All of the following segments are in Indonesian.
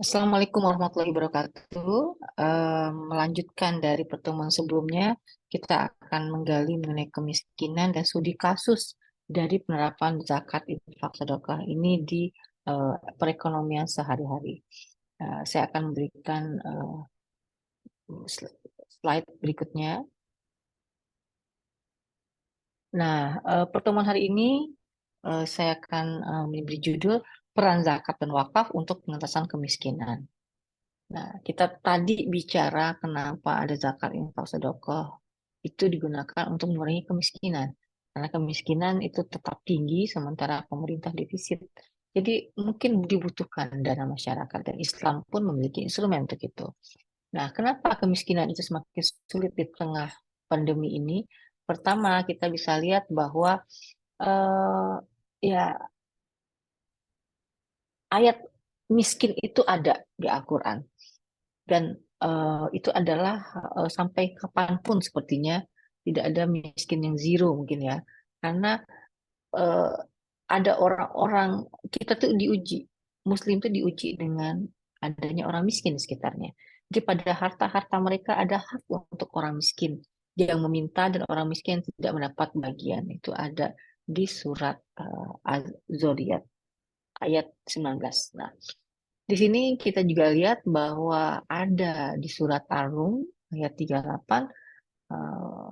Assalamualaikum warahmatullahi wabarakatuh. Melanjutkan dari pertemuan sebelumnya, kita akan menggali mengenai kemiskinan dan studi kasus dari penerapan zakat infak sedekah ini di perekonomian sehari-hari. Saya akan memberikan slide berikutnya. Nah, pertemuan hari ini saya akan memberi judul Peran Zakat dan Wakaf untuk Pengentasan Kemiskinan. Nah, kita tadi bicara kenapa ada zakat infak sedekah itu digunakan untuk mengurangi kemiskinan. Karena kemiskinan itu tetap tinggi sementara pemerintah defisit. Jadi mungkin dibutuhkan dana masyarakat dan Islam pun memiliki instrumen untuk itu. Nah, kenapa kemiskinan itu semakin sulit di tengah pandemi ini? Pertama, kita bisa lihat bahwa eh, ya ayat miskin itu ada di Al-Quran. Dan itu adalah sampai kapanpun sepertinya tidak ada miskin yang zero mungkin ya, karena eh, ada orang-orang kita tuh diuji, Muslim tuh diuji dengan adanya orang miskin di sekitarnya. Jadi pada harta-harta mereka ada hak untuk orang miskin yang meminta dan orang miskin tidak mendapat bagian. Itu ada di surat Az-Zariyat ayat 19. Nah, di sini kita juga lihat bahwa ada di surat Ar-Rum ayat 38, eh,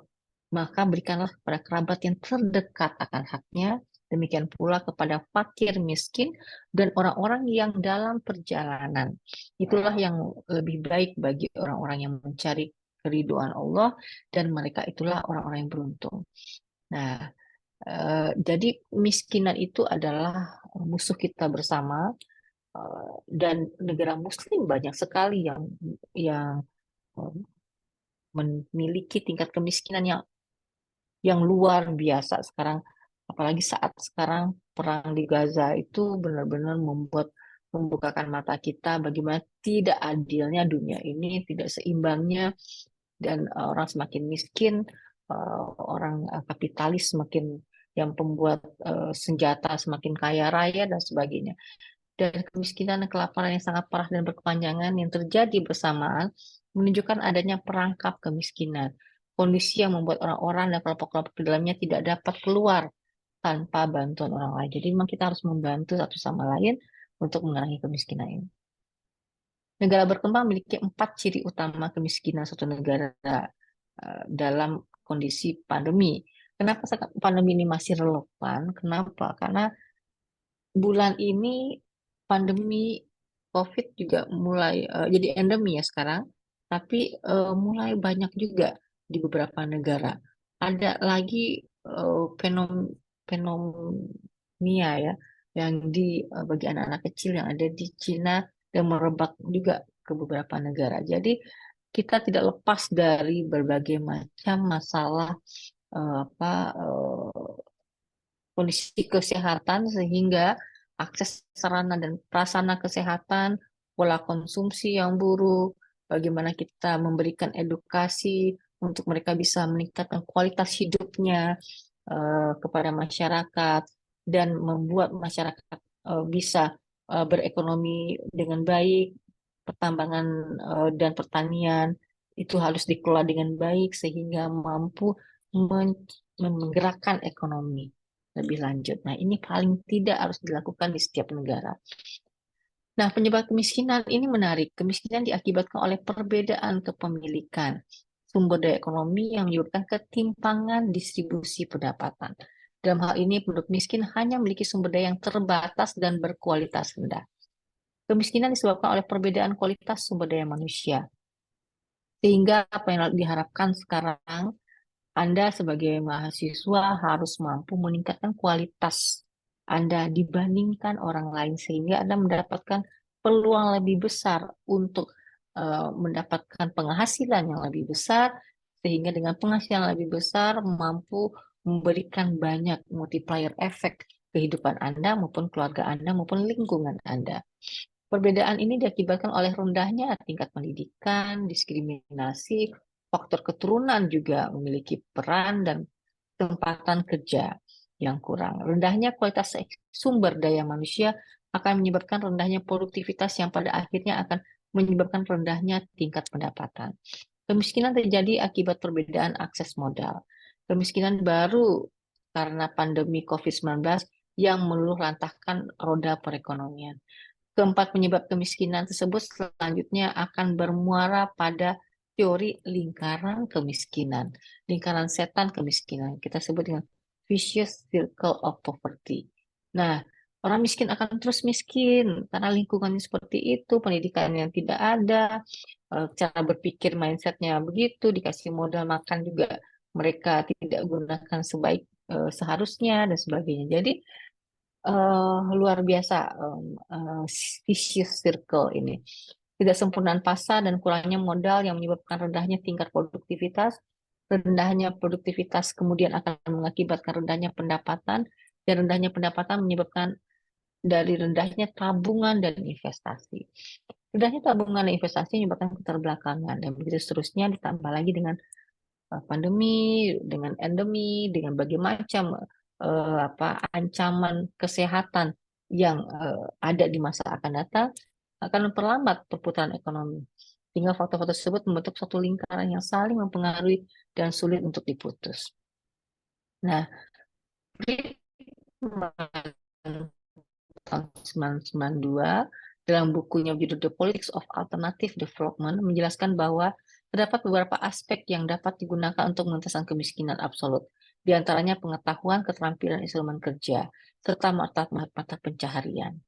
maka berikanlah kepada kerabat yang terdekat akan haknya, demikian pula kepada fakir miskin dan orang-orang yang dalam perjalanan. Itulah yang lebih baik bagi orang-orang yang mencari keriduan Allah dan mereka itulah orang-orang yang beruntung. Nah, jadi miskinan itu adalah musuh kita bersama. Dan negara Muslim banyak sekali yang eh, memiliki tingkat kemiskinan yang luar biasa sekarang, apalagi saat sekarang perang di Gaza itu benar-benar membukakan mata kita bagaimana tidak adilnya dunia ini, tidak seimbangnya, dan orang semakin miskin, orang kapitalis semakin yang pembuat senjata semakin kaya raya dan sebagainya. Dan kemiskinan dan kelaparan yang sangat parah dan berkepanjangan yang terjadi bersamaan menunjukkan adanya perangkap kemiskinan. Kondisi yang membuat orang-orang dan kelompok-kelompok di dalamnya tidak dapat keluar tanpa bantuan orang lain. Jadi memang kita harus membantu satu sama lain untuk mengurangi kemiskinan ini. Negara berkembang memiliki 4 ciri utama kemiskinan suatu negara dalam kondisi pandemi. Kenapa pandemi ini masih relevan? Kenapa? Karena bulan ini pandemi COVID juga mulai jadi endemi ya sekarang, tapi mulai banyak juga di beberapa negara. Ada lagi pneumonia ya, yang di bagi anak-anak kecil yang ada di Cina dan merebak juga ke beberapa negara. Jadi kita tidak lepas dari berbagai macam masalah apa kondisi kesehatan sehingga akses sarana dan prasarana kesehatan, pola konsumsi yang buruk, bagaimana kita memberikan edukasi untuk mereka bisa meningkatkan kualitas hidupnya kepada masyarakat dan membuat masyarakat bisa berekonomi dengan baik, pertambangan dan pertanian itu harus dikelola dengan baik sehingga mampu menggerakkan ekonomi lebih lanjut. Nah, ini paling tidak harus dilakukan di setiap negara. Nah, penyebab kemiskinan ini menarik. Kemiskinan diakibatkan oleh perbedaan kepemilikan, sumber daya ekonomi yang menyebabkan ketimpangan distribusi pendapatan. Dalam hal ini, penduduk miskin hanya memiliki sumber daya yang terbatas dan berkualitas rendah. Kemiskinan disebabkan oleh perbedaan kualitas sumber daya manusia. Sehingga apa yang diharapkan sekarang, Anda sebagai mahasiswa harus mampu meningkatkan kualitas Anda dibandingkan orang lain sehingga Anda mendapatkan peluang lebih besar untuk mendapatkan penghasilan yang lebih besar sehingga dengan penghasilan lebih besar mampu memberikan banyak multiplier efek kehidupan Anda maupun keluarga Anda maupun lingkungan Anda. Perbedaan ini diakibatkan oleh rendahnya tingkat pendidikan, diskriminasi, faktor keturunan juga memiliki peran dan kesempatan kerja yang kurang. Rendahnya kualitas sumber daya manusia akan menyebabkan rendahnya produktivitas yang pada akhirnya akan menyebabkan rendahnya tingkat pendapatan. Kemiskinan terjadi akibat perbedaan akses modal. Kemiskinan baru karena pandemi COVID-19 yang meluluh lantahkan roda perekonomian. Keempat penyebab kemiskinan tersebut selanjutnya akan bermuara pada teori lingkaran kemiskinan, lingkaran setan kemiskinan. Kita sebut dengan vicious circle of poverty. Nah, orang miskin akan terus miskin karena lingkungannya seperti itu, pendidikan yang tidak ada, cara berpikir mindsetnya begitu, dikasih modal makan juga mereka tidak gunakan sebaik seharusnya dan sebagainya. Jadi luar biasa vicious circle ini. Tidak sempurnaan pasar dan kurangnya modal yang menyebabkan rendahnya tingkat produktivitas. Rendahnya produktivitas kemudian akan mengakibatkan rendahnya pendapatan, dan rendahnya pendapatan menyebabkan dari rendahnya tabungan dan investasi. Rendahnya tabungan dan investasi menyebabkan keterbelakangan, dan begitu seterusnya, ditambah lagi dengan pandemi, dengan endemi, dengan berbagai macam ancaman kesehatan yang ada di masa akan datang, akan memperlambat perputaran ekonomi. Sehingga faktor-faktor tersebut membentuk suatu lingkaran yang saling mempengaruhi dan sulit untuk diputus. Nah, tahun 1992 dalam bukunya berjudul The Politics of Alternative Development menjelaskan bahwa terdapat beberapa aspek yang dapat digunakan untuk mengentaskan kemiskinan absolut, di antaranya pengetahuan, keterampilan, instrumen kerja, serta mata pencaharian.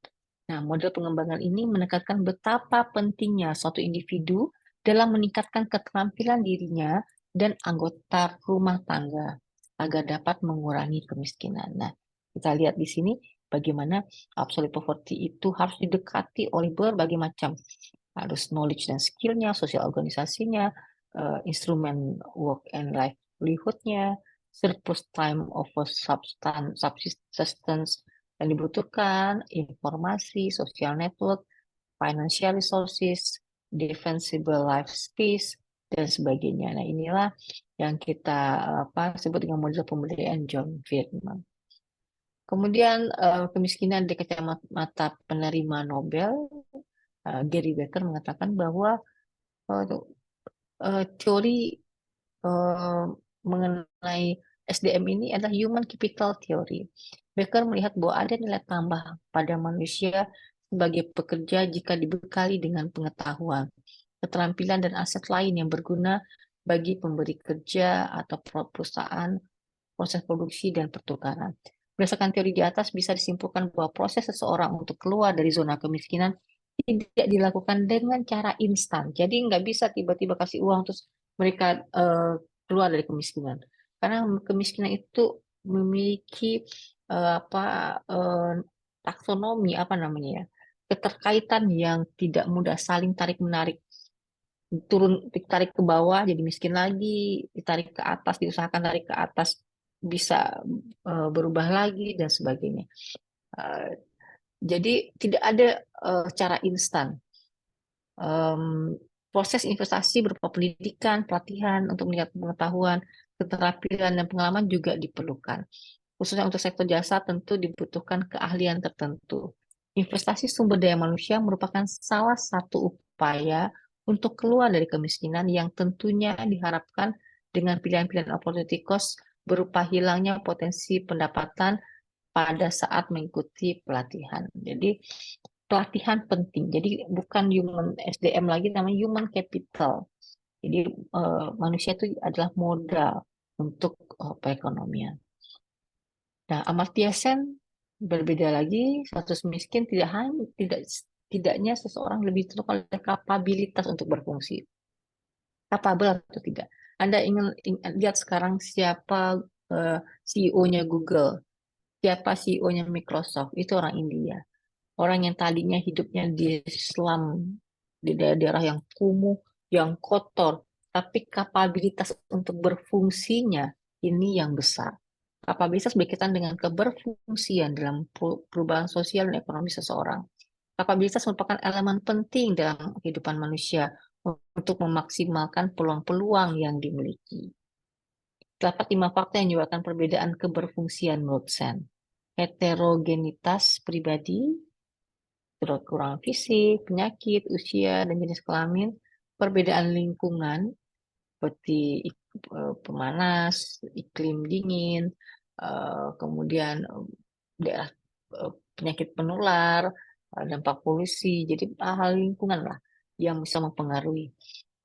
Nah, model pengembangan ini menekankan betapa pentingnya suatu individu dalam meningkatkan keterampilan dirinya dan anggota rumah tangga agar dapat mengurangi kemiskinan. Nah, kita lihat di sini bagaimana absolute poverty itu harus didekati oleh berbagai macam, harus knowledge dan skillnya, sosial organisasinya, instrumen work and livelihood-nya, surplus time over subsistence yang dibutuhkan, informasi, social network, financial resources, defensible life space, dan sebagainya. Nah, inilah yang kita sebut dengan model pemberdayaan John Friedman. Kemudian kemiskinan di kacamata penerima Nobel, Gary Becker mengatakan bahwa teori mengenai SDM ini adalah human capital theory. Becker melihat bahwa ada nilai tambah pada manusia sebagai pekerja jika dibekali dengan pengetahuan, keterampilan, dan aset lain yang berguna bagi pemberi kerja atau perusahaan, proses produksi, dan pertukaran. Berdasarkan teori di atas, bisa disimpulkan bahwa proses seseorang untuk keluar dari zona kemiskinan tidak dilakukan dengan cara instan. Jadi nggak bisa tiba-tiba kasih uang terus mereka keluar dari kemiskinan. Karena kemiskinan itu memiliki apa taksonomi apa namanya ya, keterkaitan yang tidak mudah, saling tarik menarik. Turun ditarik ke bawah jadi miskin lagi, ditarik ke atas diusahakan tarik ke atas bisa berubah lagi dan sebagainya. Eh, jadi tidak ada cara instan. Proses investasi berupa pendidikan, pelatihan untuk meningkatkan pengetahuan, keterampilan, dan pengalaman juga diperlukan. Khususnya untuk sektor jasa tentu dibutuhkan keahlian tertentu. Investasi sumber daya manusia merupakan salah satu upaya untuk keluar dari kemiskinan yang tentunya diharapkan dengan pilihan-pilihan opportunity cost berupa hilangnya potensi pendapatan pada saat mengikuti pelatihan. Jadi pelatihan penting. Jadi bukan human SDM lagi, namanya human capital. Jadi manusia itu adalah modal untuk perekonomian. Nah, Amartya Sen berbeda lagi. Status miskin tidaknya seseorang lebih tentukan oleh kapabilitas untuk berfungsi. Kapabel atau tidak. Anda ingin lihat sekarang siapa CEO-nya Google, siapa CEO-nya Microsoft, itu orang India. Orang yang tadinya hidupnya di slum, di daerah-daerah yang kumuh, yang kotor, tapi kapabilitas untuk berfungsinya ini yang besar. Kapabilitas berkaitan dengan keberfungsian dalam perubahan sosial dan ekonomi seseorang. Kapabilitas merupakan elemen penting dalam kehidupan manusia untuk memaksimalkan peluang-peluang yang dimiliki. Terdapat 5 fakta yang menyebabkan perbedaan keberfungsian menurut Sen. Heterogenitas pribadi, kekurangan fisik, penyakit, usia, dan jenis kelamin, perbedaan lingkungan seperti pemanas, iklim dingin, kemudian daerah penyakit penular, dampak polusi, jadi hal lingkungan lah yang bisa mempengaruhi.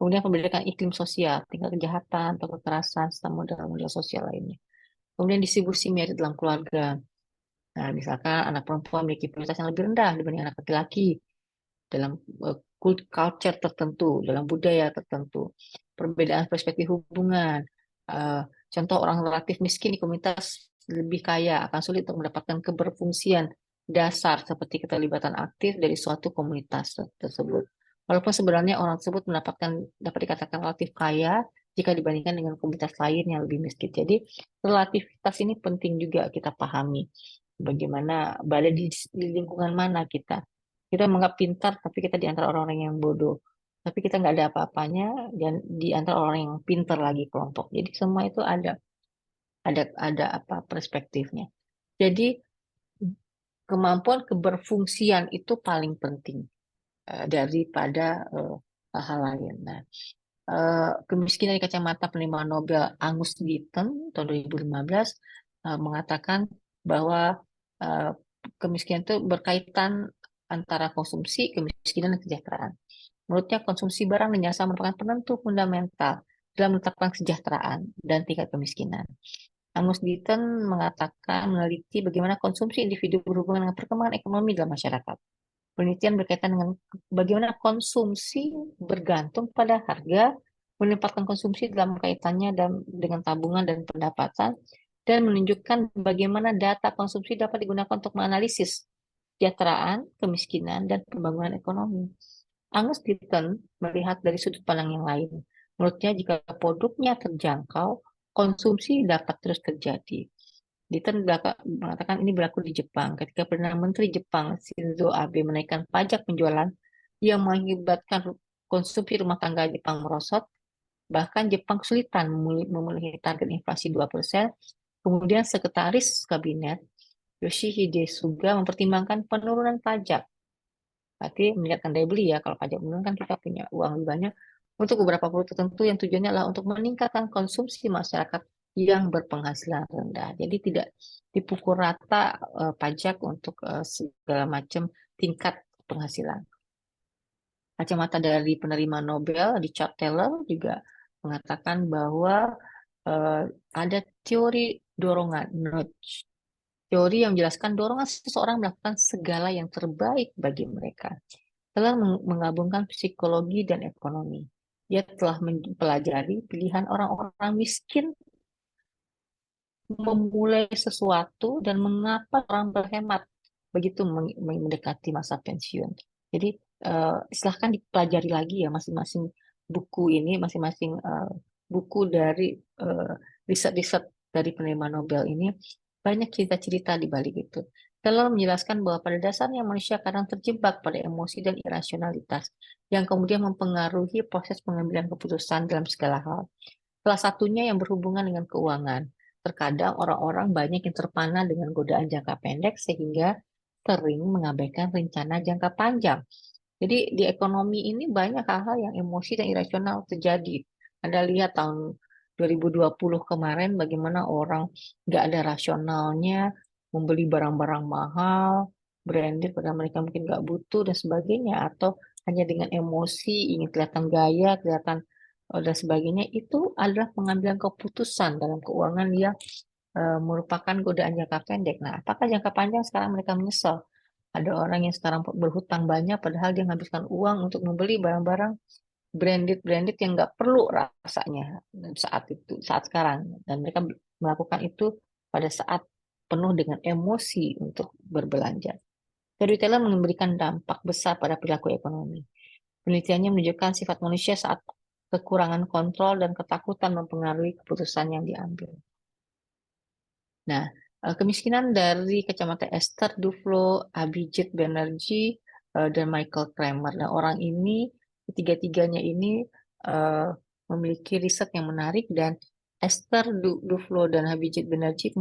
Kemudian perbedaan iklim sosial, tingkat kejahatan atau kekerasan, serta model-model sosial lainnya. Kemudian distribusi merit dalam keluarga. Nah, misalkan anak perempuan memiliki prioritas yang lebih rendah dibanding anak laki-laki dalam culture tertentu, dalam budaya tertentu, perbedaan perspektif hubungan. Eh, Contoh orang relatif miskin di komunitas lebih kaya akan sulit untuk mendapatkan keberfungsian dasar seperti keterlibatan aktif dari suatu komunitas tersebut. Walaupun sebenarnya orang tersebut dapat dikatakan relatif kaya jika dibandingkan dengan komunitas lain yang lebih miskin. Jadi relativitas ini penting juga kita pahami. Bagaimana berada di lingkungan mana kita. Kita menganggap pintar, tapi kita di antara orang-orang yang bodoh. Tapi kita nggak ada apa-apanya dan di antara orang yang pintar lagi kelompok. Jadi semua itu ada apa perspektifnya. Jadi kemampuan keberfungsian itu paling penting daripada hal-hal lain. Nah, kemiskinan di kacamata penerimaan Nobel Angus Deaton tahun 2015 mengatakan bahwa eh, kemiskinan itu berkaitan antara konsumsi, kemiskinan, dan kesejahteraan. Menurutnya, konsumsi barang dan jasa merupakan penentu fundamental dalam menetapkan kesejahteraan dan tingkat kemiskinan. Angus Deaton mengatakan meneliti bagaimana konsumsi individu berhubungan dengan perkembangan ekonomi dalam masyarakat. Penelitian berkaitan dengan bagaimana konsumsi bergantung pada harga, menempatkan konsumsi dalam kaitannya dengan tabungan dan pendapatan, dan menunjukkan bagaimana data konsumsi dapat digunakan untuk menganalisis kesejahteraan, kemiskinan, dan pembangunan ekonomi. Angus Deaton melihat dari sudut pandang yang lain. Menurutnya, jika produknya terjangkau, konsumsi dapat terus terjadi. Dieter mengatakan ini berlaku di Jepang. Ketika Perdana Menteri Jepang Shinzo Abe menaikkan pajak penjualan yang mengakibatkan konsumsi rumah tangga Jepang merosot, bahkan Jepang kesulitan memenuhi target inflasi 2%. Kemudian Sekretaris Kabinet Yoshihide Suga mempertimbangkan penurunan pajak. Berarti meningkatkan daya beli ya. Kalau pajak menurun kan kita punya uang lebih banyak untuk beberapa produk tertentu yang tujuannya adalah untuk meningkatkan konsumsi masyarakat yang berpenghasilan rendah. Jadi tidak dipukul rata pajak untuk segala macam tingkat penghasilan. Kacamata dari penerima Nobel, Richard Taylor juga mengatakan bahwa ada teori dorongan nudge. Teori yang menjelaskan dorongan seseorang melakukan segala yang terbaik bagi mereka. Telah menggabungkan psikologi dan ekonomi. Dia telah mempelajari pilihan orang-orang miskin memulai sesuatu dan mengapa orang berhemat begitu mendekati masa pensiun. Jadi silahkan dipelajari lagi ya masing-masing buku ini, masing-masing buku dari eh, riset-riset dari penerima Nobel ini banyak cerita-cerita di balik itu. Telah menjelaskan bahwa pada dasarnya manusia kadang terjebak pada emosi dan irasionalitas yang kemudian mempengaruhi proses pengambilan keputusan dalam segala hal. Salah satunya yang berhubungan dengan keuangan. Terkadang orang-orang banyak yang terpana dengan godaan jangka pendek sehingga sering mengabaikan rencana jangka panjang. Jadi di ekonomi ini banyak hal-hal yang emosi dan irasional terjadi. Anda lihat tahun 2020 kemarin bagaimana orang nggak ada rasionalnya membeli barang-barang mahal, branded padahal mereka mungkin nggak butuh dan sebagainya. Atau hanya dengan emosi, ingin kelihatan gaya, kelihatan dan sebagainya. Itu adalah pengambilan keputusan dalam keuangan yang merupakan godaan jangka pendek. Nah, apakah jangka panjang sekarang mereka menyesal? Ada orang yang sekarang berhutang banyak padahal dia menghabiskan uang untuk membeli barang-barang branded yang nggak perlu rasanya saat itu, saat sekarang. Dan mereka melakukan itu pada saat penuh dengan emosi untuk berbelanja. Jadi telah memberikan dampak besar pada perilaku ekonomi. Penelitiannya menunjukkan sifat manusia saat kekurangan kontrol dan ketakutan mempengaruhi keputusan yang diambil. Nah, kemiskinan dari kacamata Esther Duflo, Abhijit Banerjee, dan Michael Kramer. Nah, orang ini, ketiga-tiganya ini eh, memiliki riset yang menarik dan Esther Duflo dan Abhijit Banerjee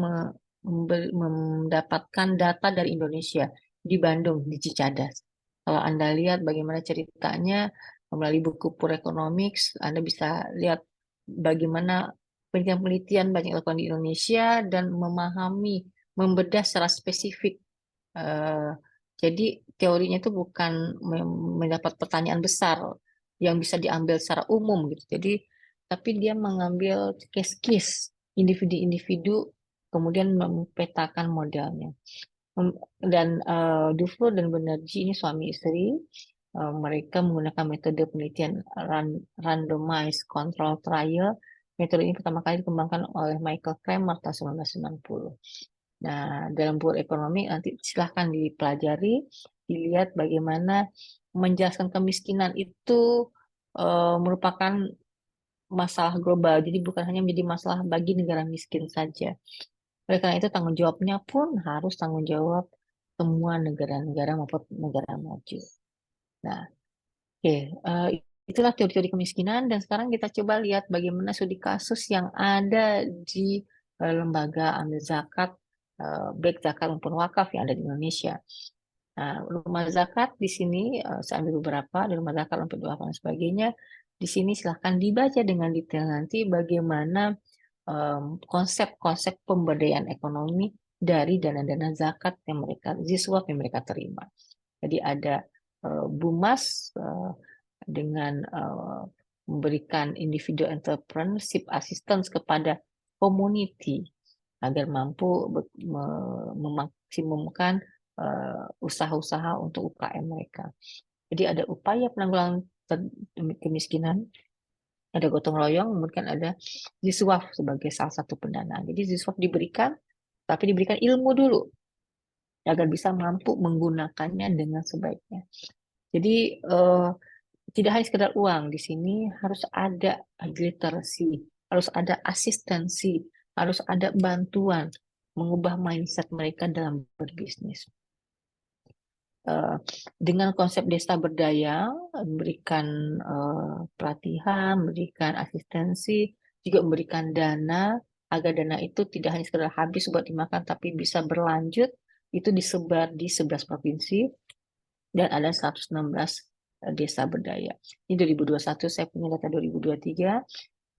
mendapatkan data dari Indonesia di Bandung, di Cicadas. Kalau Anda lihat bagaimana ceritanya melalui buku Poor Economics, Anda bisa lihat bagaimana penelitian-penelitian banyak dilakukan di Indonesia dan memahami, membedah secara spesifik. Eh, jadi teorinya itu bukan mendapat pertanyaan besar yang bisa diambil secara umum gitu. Jadi tapi dia mengambil case-case individu-individu kemudian mempetakan modelnya. Dan Duflo dan Banerjee ini suami istri. Mereka menggunakan metode penelitian randomized control trial. Metode ini pertama kali dikembangkan oleh Michael Kramer tahun 1990. Nah, dalam buku ekonomi nanti silahkan dipelajari, dilihat bagaimana menjelaskan kemiskinan itu merupakan masalah global. Jadi bukan hanya menjadi masalah bagi negara miskin saja. Oleh karena itu tanggung jawabnya pun harus tanggung jawab semua negara-negara maupun negara maju. Nah, oke, itulah teori-teori kemiskinan dan sekarang kita coba lihat bagaimana studi kasus yang ada di lembaga amil zakat, baik zakat maupun wakaf yang ada di Indonesia. Nah, rumah zakat di sini saya ambil beberapa, di rumah zakat untuk wakaf dan sebagainya. Di sini silahkan dibaca dengan detail nanti bagaimana konsep-konsep pemberdayaan ekonomi dari dana-dana zakat yang mereka, ziswaf yang mereka terima. Jadi ada BUMAS dengan memberikan individu entrepreneurship assistance kepada community agar mampu memaksimumkan usaha-usaha untuk UKM mereka. Jadi ada upaya penanggulangan kemiskinan, ada gotong royong, kemudian ada ziswaf sebagai salah satu pendanaan. Jadi ziswaf diberikan, tapi diberikan ilmu dulu agar bisa mampu menggunakannya dengan sebaiknya. Jadi tidak hanya sekedar uang, di sini harus ada literasi, harus ada asistensi, harus ada bantuan mengubah mindset mereka dalam berbisnis. Dengan konsep desa berdaya, memberikan pelatihan, memberikan asistensi, juga memberikan dana, agar dana itu tidak hanya sekedar habis buat dimakan, tapi bisa berlanjut, itu disebar di 11 provinsi, dan ada 116 desa berdaya. Ini 2021, saya punya data 2023,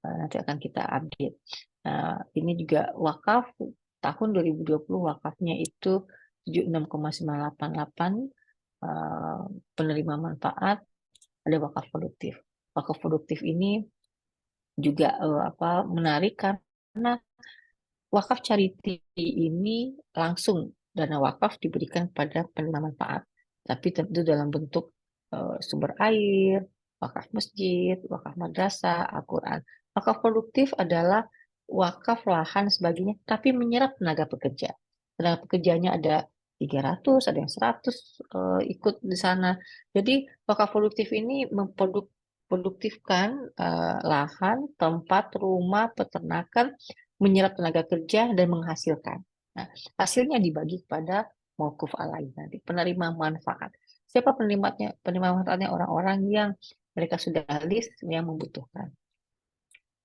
nanti akan kita update. Nah, ini juga wakaf, tahun 2020 wakafnya itu 76,988 penerima manfaat, ada wakaf produktif. Wakaf produktif ini juga menarik karena wakaf charity ini langsung dana wakaf diberikan pada penerima manfaat, tapi tentu dalam bentuk sumber air, wakaf masjid, wakaf madrasah, Al-Quran. Wakaf produktif adalah wakaf lahan sebagainya, tapi menyerap tenaga pekerja. Tenaga pekerjanya ada 300, ada yang 100 ikut di sana. Jadi wakaf produktif ini memproduktifkan lahan, tempat, rumah, peternakan, menyerap tenaga kerja dan menghasilkan. Nah, hasilnya dibagi kepada mauquf alaih nanti, penerima manfaat. Siapa penerimanya? Penerima manfaatnya orang-orang yang mereka sudah list yang membutuhkan.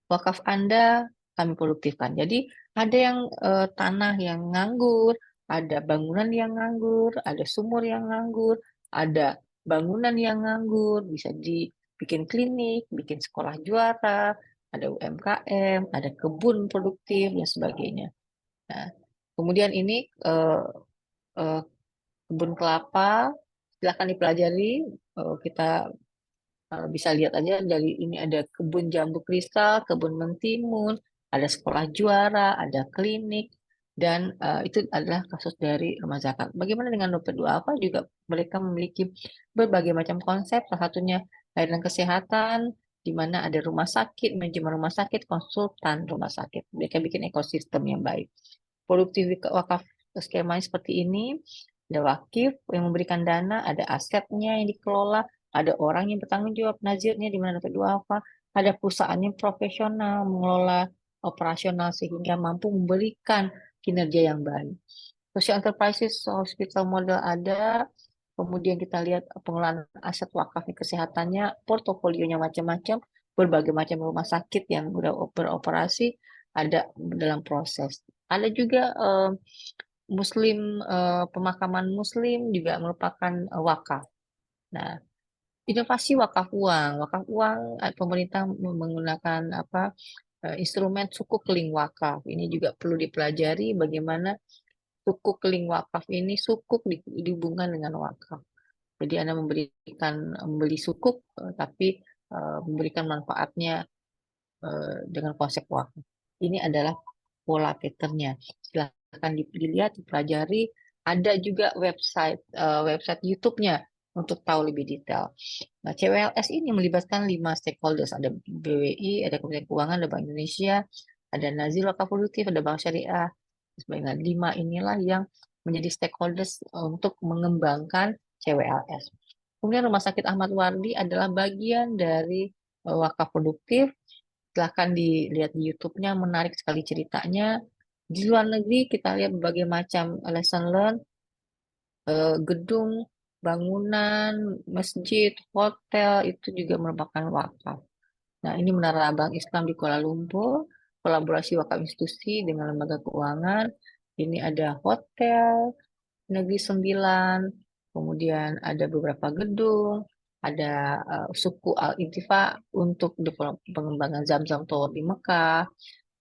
Wakaf Anda kami produktifkan. Jadi ada yang tanah yang nganggur, ada bangunan yang nganggur, ada sumur yang nganggur, ada bangunan yang nganggur, bisa dibikin klinik, bikin sekolah juara, ada UMKM, ada kebun produktif dan sebagainya. Nah, kemudian ini eh, kebun kelapa, silahkan dipelajari. Kita bisa lihat aja dari ini ada kebun jambu kristal, kebun mentimun, ada sekolah juara, ada klinik, dan itu adalah kasus dari rumah zakat. Bagaimana dengan dompet duafa juga mereka memiliki berbagai macam konsep, salah satunya layanan kesehatan, di mana ada rumah sakit, manajemen rumah sakit, konsultan rumah sakit. Mereka bikin ekosistem yang baik. Produktif wakaf skemanya seperti ini, ada wakif yang memberikan dana, ada asetnya yang dikelola, ada orang yang bertanggung jawab nazirnya di mana dapat duafa, ada perusahaan yang profesional mengelola operasional sehingga mampu memberikan kinerja yang baik. Social enterprises hospital model ada, kemudian kita lihat pengelolaan aset wakaf kesehatannya, portofolionya macam-macam, berbagai macam rumah sakit yang sudah beroperasi ada dalam proses. Ada juga Muslim, pemakaman Muslim juga merupakan wakaf. Nah, inovasi wakaf uang. Wakaf uang, pemerintah menggunakan apa, instrumen sukuk keling wakaf. Ini juga perlu dipelajari bagaimana sukuk keling wakaf ini sukuk dihubungkan dengan wakaf. Jadi Anda membeli sukuk, tapi memberikan manfaatnya dengan konsep wakaf. Ini adalah pola patternnya. Silahkan dilihat, dipelajari. Ada juga website YouTube-nya untuk tahu lebih detail. Nah, CWLS ini melibatkan 5 stakeholders. Ada BWI, ada Kementerian Keuangan, ada Bank Indonesia, ada Nazir Wakaf Produktif, ada Bank Syariah. Sebenarnya 5 inilah yang menjadi stakeholders untuk mengembangkan CWLS. Kemudian Rumah Sakit Ahmad Wardi adalah bagian dari wakaf produktif. Silahkan dilihat di YouTube-nya, menarik sekali ceritanya. Di luar negeri kita lihat berbagai macam lesson learn, gedung, bangunan, masjid, hotel itu juga merupakan wakaf. Nah, ini Menara Abang Islam di Kuala Lumpur, kolaborasi wakaf institusi dengan lembaga keuangan. Ini ada hotel, Negeri Sembilan, kemudian ada beberapa gedung, ada suku Al-Intifa untuk pengembangan Zam-Zam Tower di Mekah,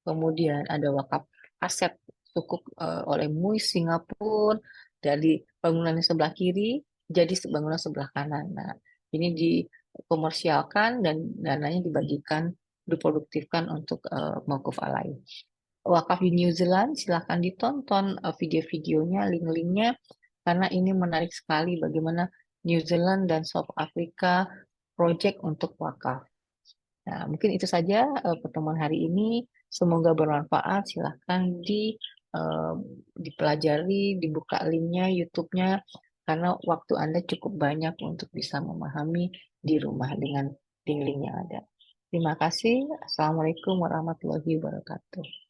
kemudian ada wakaf aset sukuk oleh MUIS Singapura dari bangunan yang sebelah kiri jadi bangunan sebelah kanan. Nah, ini dikomersialkan dan dananya dibagikan, diproduktifkan untuk mauquf alai. Wakaf di New Zealand, silahkan ditonton video-videonya, link-linknya, karena ini menarik sekali bagaimana New Zealand dan South Africa project untuk wakaf. Nah, mungkin itu saja pertemuan hari ini. Semoga bermanfaat. Silahkan eh, dipelajari, dibuka linknya, YouTube-nya, karena waktu Anda cukup banyak untuk bisa memahami di rumah dengan link-link yang ada. Terima kasih. Assalamualaikum warahmatullahi wabarakatuh.